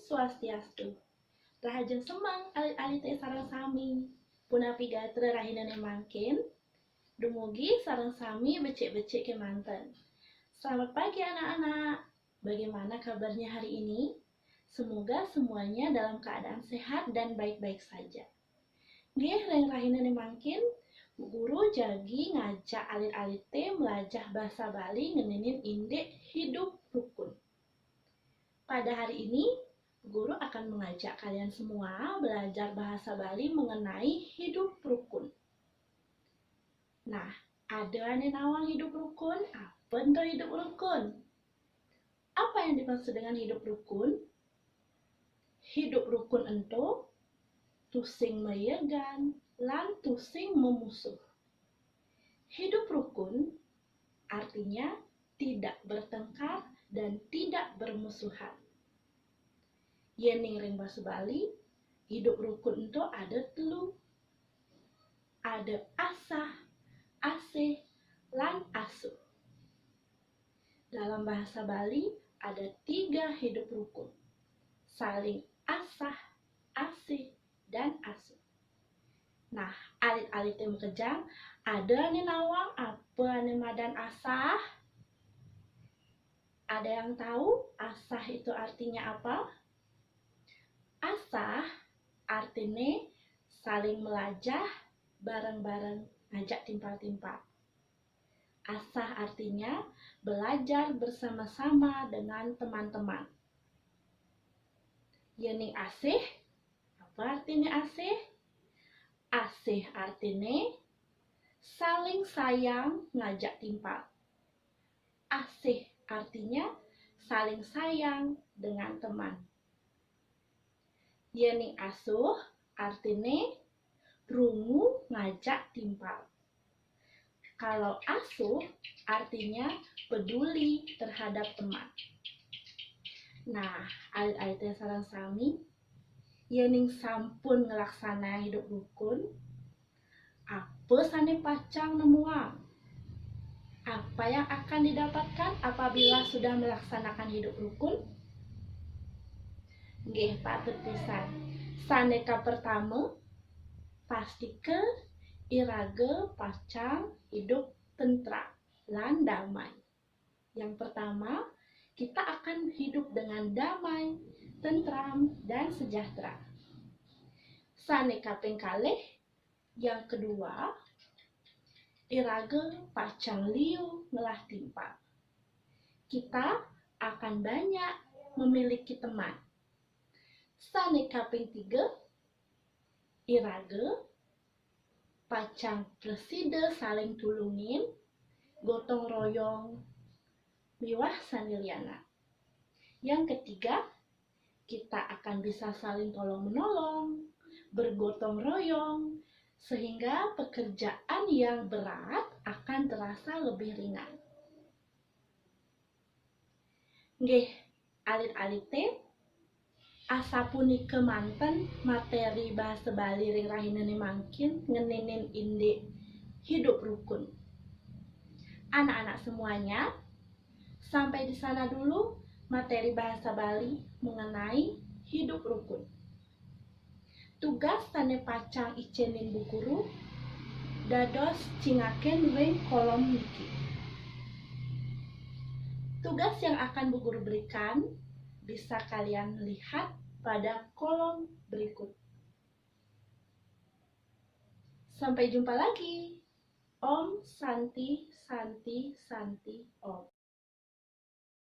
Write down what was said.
Swastiastu. Rahaja semang alit-alit sareng sami. Punapi gatra rahinane mangkin. Dumugi sareng sami becek-becek kemanten. Selamat pagi anak-anak. Bagaimana kabarnya hari ini? Semoga semuanya dalam keadaan sehat dan baik-baik saja. Nggih, reng rahinane mangkin, Bu Guru jagi ngajak alit-alit melajah bahasa Bali ngenenin indek hidup rukun. Pada hari ini, Guru akan mengajak kalian semua belajar bahasa Bali mengenai hidup rukun. Nah, ada ane nawang hidup rukun? Apa itu hidup rukun? Apa yang dimaksud dengan hidup rukun? Hidup rukun ento tusing meyegan lan tusing memusuh. Hidup rukun artinya tidak bertengkar dan tidak bermusuhan. Yening ring bahasa Bali, hidup rukun itu ada telu. Ada asah, asih, lan asuh. Dalam bahasa Bali ada 3 hidup rukun. Saling asah, asih, dan asuh. Nah, alit-alit yang kejang, ada nih nawang apa nih madan asah? Ada yang tahu asah itu artinya apa? Asah artinya saling melajah bareng-bareng ngajak timpal-timpal. Asah artinya belajar bersama-sama dengan teman-teman. Yening asih, apa artinya asih? Asih artinya saling sayang ngajak timpal. Asih artinya saling sayang dengan teman. Yening asuh artinya rungu ngajak timpal. Kalau asuh artinya peduli terhadap teman. Nah, alit-alitnya sareng sami, yening sampun ngelaksana hidup rukun, apa sane pacang nemuang? Apa yang akan didapatkan apabila sudah melaksanakan hidup rukun? Nggih, patut pisan. Saneka pertama, pastike irage pacang hidup tentram lan damai. Yang pertama, kita akan hidup dengan damai, tentram, dan sejahtera. Saneka ping kalih, yang kedua, irage pacang liu ngelah timpal. Kita akan banyak memiliki teman. Saneka ping 3, irage pacang preside saling tulungin, gotong royong, miwah saniliana. Yang ketiga, kita akan bisa saling tolong-menolong, bergotong royong, sehingga pekerjaan yang berat akan terasa lebih ringan. Nggih, alit-alite asa punike manten materi bahasa Bali ring rahinane mangkin ngenenin indek hidup rukun. Anak-anak semuanya, sampai di sana dulu materi bahasa Bali mengenai hidup rukun. Tugas tane pacang icenin Bu Guru dados cingaken ring kolom niki. Tugas yang akan Bu Guru berikan bisa kalian lihat pada kolom berikut. Sampai jumpa lagi. Om Santi Santi Santi Om.